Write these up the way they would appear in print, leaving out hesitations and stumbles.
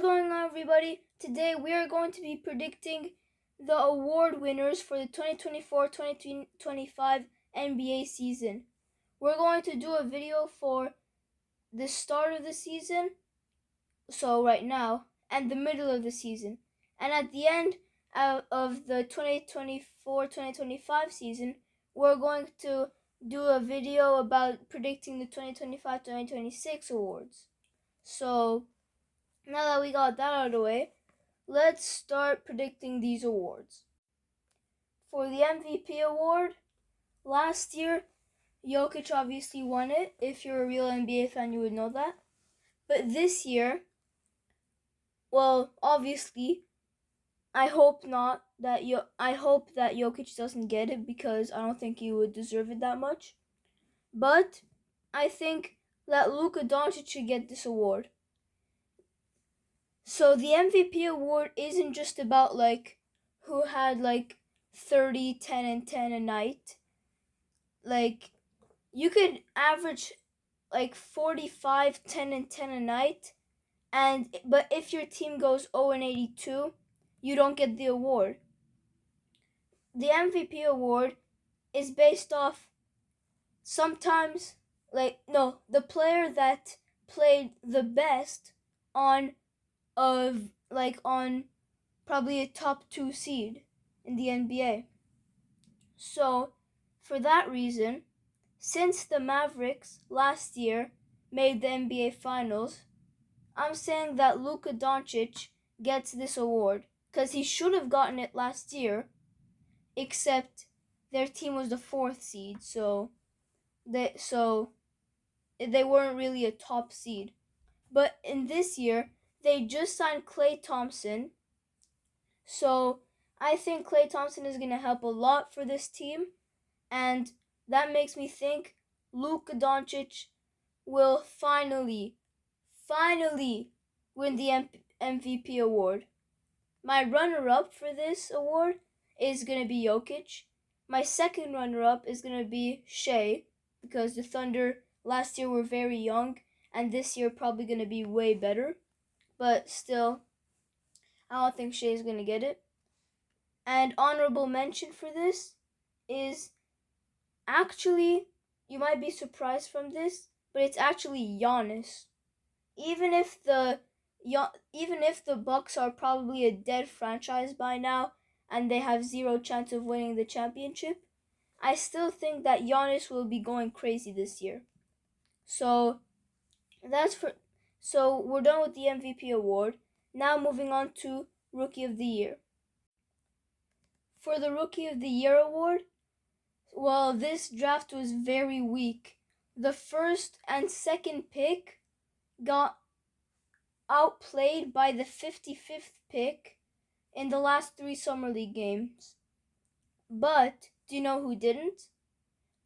going on, everybody? Today we are going to be predicting the award winners for the 2024-2025 NBA season. We're going to do a video for the start of the season, so right now, and the middle of the season. And at the end of the 2024-2025 season, we're going to do a video about predicting the 2025-2026 awards. So now that we got that out of the way, let's start predicting these awards. For the MVP award, last year, Jokic obviously won it. If you're a real NBA fan, you would know that. But this year, well, obviously, I hope that Jokic doesn't get it because I don't think he would deserve it that much. But I think that Luka Doncic should get this award. So the MVP award isn't just about who had 30, 10, and 10 a night. You could average 45, 10, and 10 a night, but if your team goes 0 and 82, you don't get the award. The MVP award is based off sometimes the player that played the best on probably a top 2 seed in the NBA. So, for that reason, since the Mavericks last year made the NBA Finals, I'm saying that Luka Doncic gets this award because he should have gotten it last year, except their team was the 4th seed, so they weren't really a top seed. But in this year, they just signed Klay Thompson, so I think Klay Thompson is going to help a lot for this team, and that makes me think Luka Doncic will finally win the MVP award. My runner-up for this award is going to be Jokic. My second runner-up is going to be Shea, because the Thunder last year were very young, and this year probably going to be way better. But still, I don't think Shea's going to get it. And honorable mention for this is actually, you might be surprised from this, but it's actually Giannis. Even if the Bucks are probably a dead franchise by now and they have zero chance of winning the championship, I still think that Giannis will be going crazy this year. So we're done with the MVP award. Now moving on to Rookie of the Year. For the Rookie of the Year award, well, this draft was very weak. The first and second pick got outplayed by the 55th pick in the last 3 Summer League games. But do you know who didn't?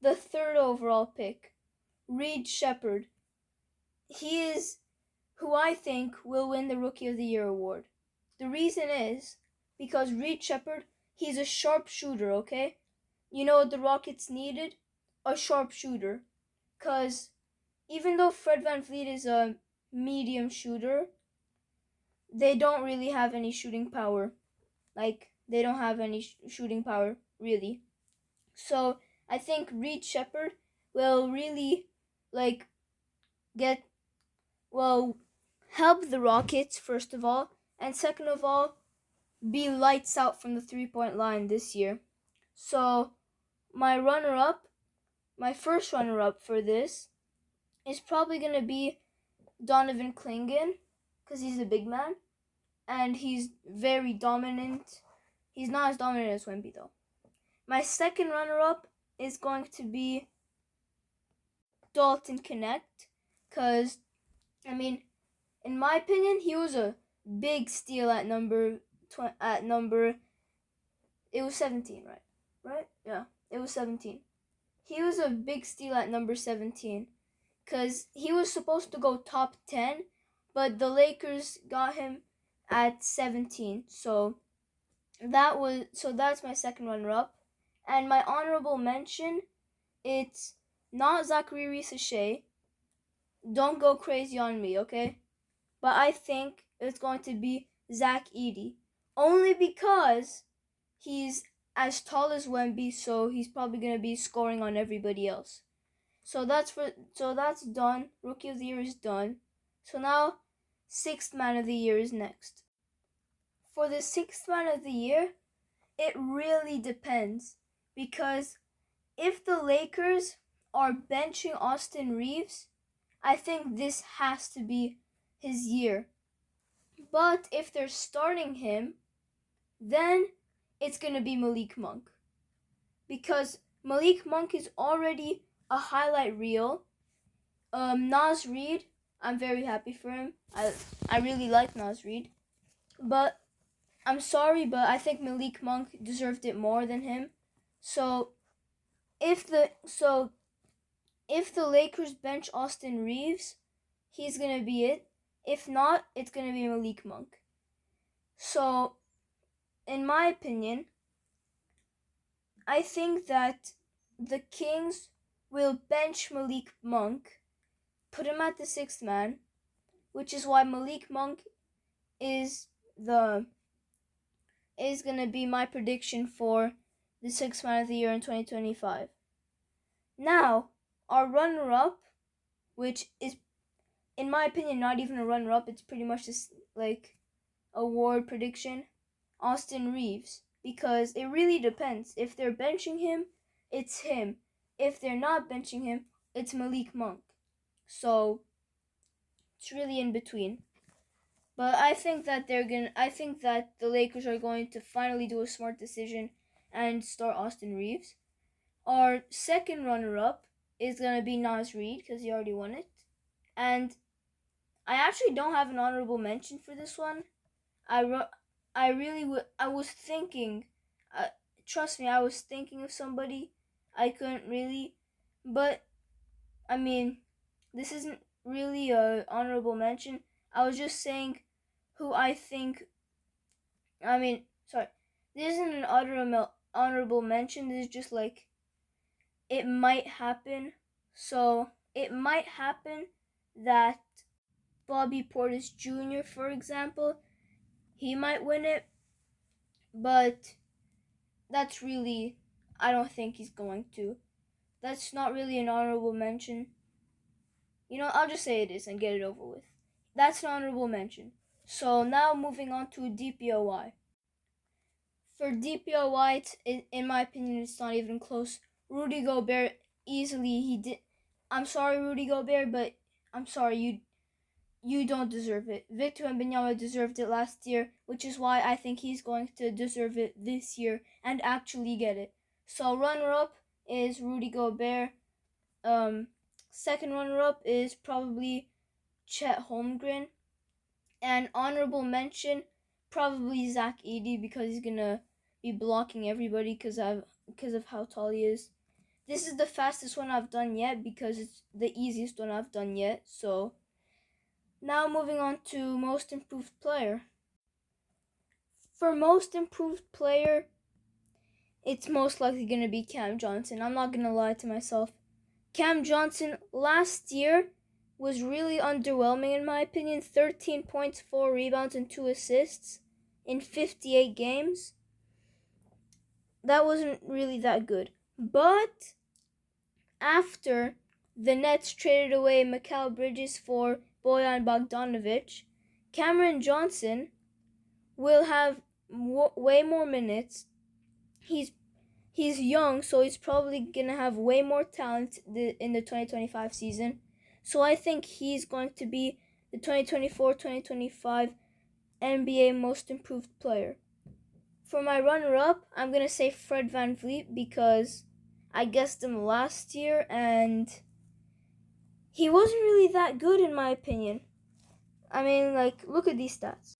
The 3rd overall pick, Reed Sheppard. He is who I think will win the Rookie of the Year award. The reason is because Reed Sheppard, he's a sharpshooter, okay? You know what the Rockets needed? A sharpshooter. Because even though Fred VanVleet is a medium shooter, they don't really have any shooting power. They don't have any shooting power, really. So I think Reed Sheppard will really help the Rockets, first of all, and second of all, be lights out from the 3-point line this year. So my first runner-up for this is probably going to be Donovan Clingan, because he's a big man, and he's very dominant. He's not as dominant as Wemby, though. My second runner-up is going to be Dalton Connect, because, in my opinion, he was a big steal at number, it was 17, right? Yeah, it was 17. He was a big steal at number 17, because he was supposed to go top 10, but the Lakers got him at 17. So that's my second runner-up. And my honorable mention, it's not Zachary Reese-Shea. Don't go crazy on me, okay? But I think it's going to be Zach Edey. Only because he's as tall as Wemby, so he's probably going to be scoring on everybody else. So that's done. Rookie of the Year is done. So now, Sixth Man of the Year is next. For the Sixth Man of the Year, it really depends, because if the Lakers are benching Austin Reeves, I think this has to be his year. But if they're starting him, then it's going to be Malik Monk. Because Malik Monk is already a highlight reel. Naz Reid, I'm very happy for him. I really like Naz Reid. But I'm sorry, but I think Malik Monk deserved it more than him. So if the Lakers bench Austin Reeves, he's going to be it. If not, it's going to be Malik Monk. So, in my opinion, I think that the Kings will bench Malik Monk, put him at the sixth man, which is why Malik Monk is going to be my prediction for the sixth man of the year in 2025. Now, our runner-up, which is, in my opinion, not even a runner-up, it's pretty much just like award prediction, Austin Reeves, because it really depends. If they're benching him, it's him. If they're not benching him, it's Malik Monk. So it's really in between. But I think that the Lakers are going to finally do a smart decision and start Austin Reeves. Our second runner-up is going to be Naz Reid, because he already won it. And I actually don't have an honorable mention for this one. I was thinking, trust me, I was thinking of somebody. I couldn't really, but I mean, this isn't really a honorable mention. I was just saying who I think. This isn't an honorable mention. This is just like, it might happen. So it might happen that Bobby Portis Jr., for example, he might win it, but that's really, I don't think he's going to. That's not really an honorable mention. I'll just say it is and get it over with. That's an honorable mention. So now moving on to DPOY. For DPOY, in my opinion, it's not even close. Rudy Gobert, easily, I'm sorry, Rudy Gobert, but I'm sorry, you don't deserve it. Victor Wembanyama deserved it last year, which is why I think he's going to deserve it this year and actually get it. So runner-up is Rudy Gobert. Second runner-up is probably Chet Holmgren. And honorable mention, probably Zach Edey, because he's going to be blocking everybody because of how tall he is. This is the fastest one I've done yet because it's the easiest one I've done yet. So now moving on to most improved player. For most improved player, it's most likely going to be Cam Johnson. I'm not going to lie to myself. Cam Johnson last year was really underwhelming in my opinion. 13 points, 4 rebounds, and 2 assists in 58 games. That wasn't really that good. But after the Nets traded away Mikal Bridges for Bojan Bogdanovic, Cameron Johnson will have way more minutes. He's young, so he's probably going to have way more talent in the 2025 season. So I think he's going to be the 2024-2025 NBA Most Improved Player. For my runner-up, I'm going to say Fred VanVleet because I guessed him last year and he wasn't really that good in my opinion. I mean, look at these stats.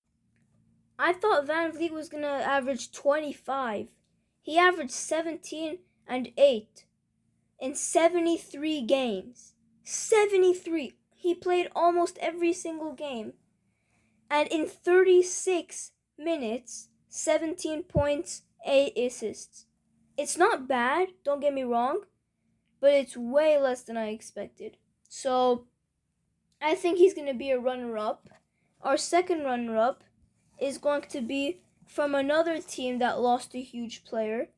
I thought VanVleet was going to average 25. He averaged 17 and 8 in 73 games. 73. He played almost every single game. And in 36 minutes, 17 points, 8 assists. It's not bad, don't get me wrong, but it's way less than I expected. So, I think he's going to be a runner-up. our second runner-up is going to be from another team that lost a huge player,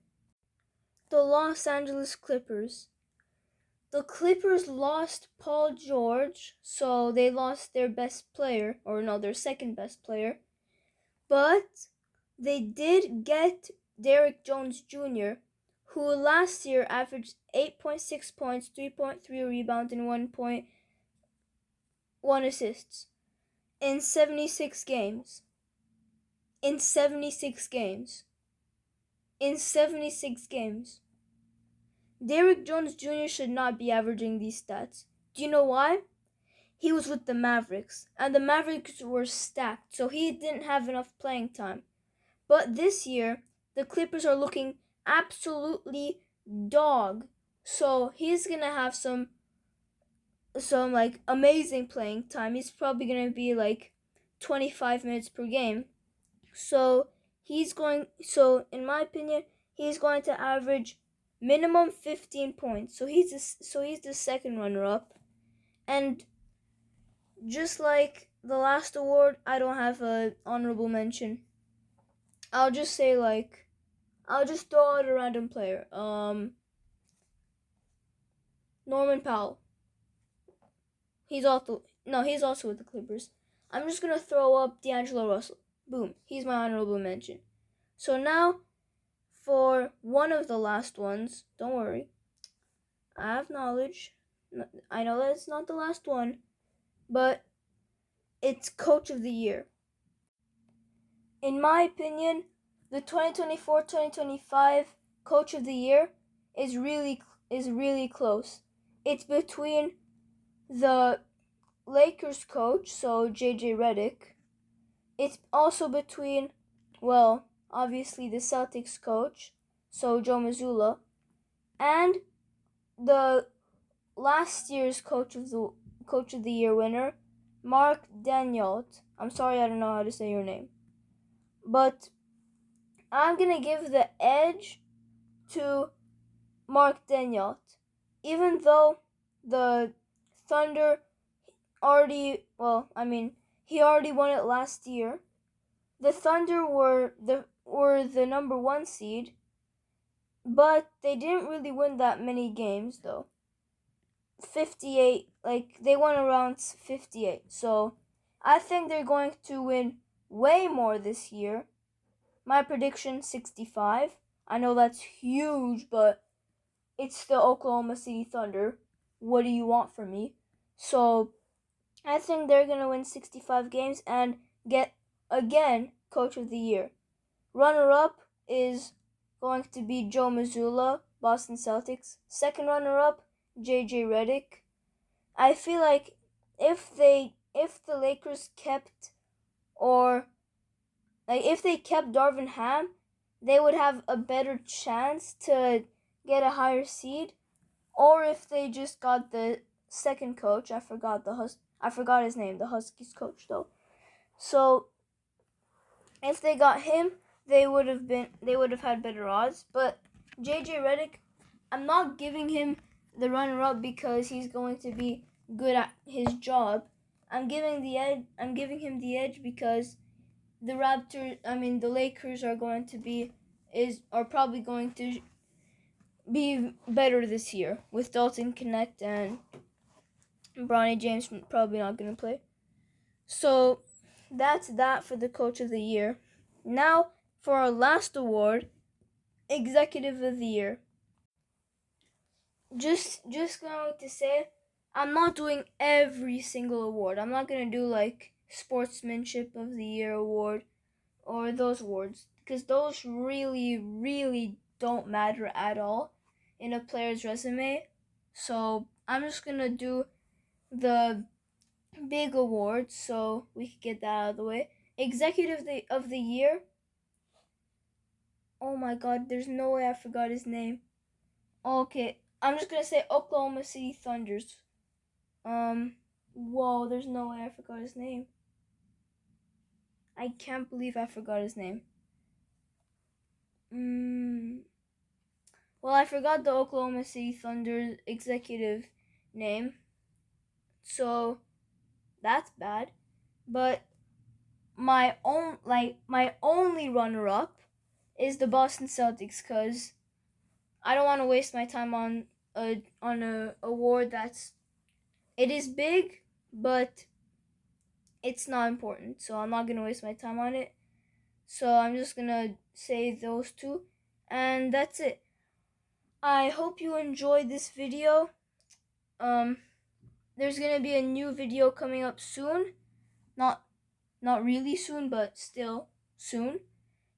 the Los Angeles Clippers. The Clippers lost Paul George, so they lost their best player, or no, their second best player. But they did get Derrick Jones Jr., who last year averaged 8.6 points, 3.3 rebounds, and 1.1 assists in 76 games. In 76 games. Derrick Jones Jr. should not be averaging these stats. Do you know why? He was with the Mavericks, and the Mavericks were stacked, so he didn't have enough playing time. But this year, the Clippers are looking absolutely dog. So he's gonna have some like amazing playing time. He's probably gonna be like 25 minutes per game. So in my opinion, he's going to average minimum 15 points. So he's the second runner-up. And just like the last award, I don't have an honorable mention. I'll just say I'll just throw out a random player. Norman Powell. He's also with the Clippers. I'm just gonna throw up D'Angelo Russell. Boom. He's my honorable mention. So now, for one of the last ones, don't worry. I have knowledge. I know that it's not the last one, but it's Coach of the Year. In my opinion, the 2024-2025 Coach of the Year is really close. It's between the Lakers coach, so JJ Redick. It's also between, well, obviously the Celtics coach, so Joe Mazzulla, and the last year's Coach of the Year winner, Mark Daigneault. I'm sorry, I don't know how to say your name, but I'm gonna give the edge to Mark Daigneault, even though the Thunder he already won it last year. The Thunder were the number 1 seed, but they didn't really win that many games though. 58, they won around 58. So I think they're going to win way more this year. My prediction 65. I know that's huge, but it's the Oklahoma City Thunder. What do you want from me? So I think they're going to win 65 games and get, again, Coach of the Year. Runner-up is going to be Joe Mazzulla, Boston Celtics. Second runner-up, JJ Redick. I feel like if the Lakers kept, if they kept Darvin Ham, they would have a better chance to get a higher seed. Or if they just got the second coach, I forgot his name, the Huskies coach though. So if they got him, they would have had better odds. But JJ Redick, I'm not giving him the runner-up because he's going to be good at his job. I'm giving him the edge because the Lakers are probably going to be better this year with Dalton Connect, and Bronny James probably not going to play. So that's that for the Coach of the Year. Now for our last award, Executive of the Year. Just going to say, I'm not doing every single award. I'm not going to do Sportsmanship of the Year award or those awards, because those really don't matter at all in a player's resume. So I'm just going to do the big awards so we can get that out of the way. Executive of the Year. Oh my god, there's no way I forgot his name. Okay, I'm just gonna say Oklahoma City Thunders. Whoa, there's no way I forgot his name. I can't believe I forgot his name. Well, I forgot the Oklahoma City Thunder executive name, so that's bad. But my only runner-up is the Boston Celtics, because I don't want to waste my time on a award it is big, but it's not important, so I'm not gonna waste my time on it. So I'm just gonna say those two, and that's it. I hope you enjoyed this video. There's gonna be a new video coming up soon. Not really soon, but still soon.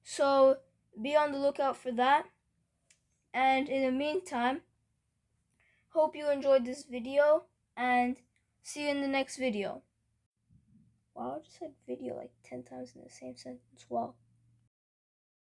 So be on the lookout for that. And in the meantime, hope you enjoyed this video, and see you in the next video. Wow, I just said video like 10 times in the same sentence. Wow.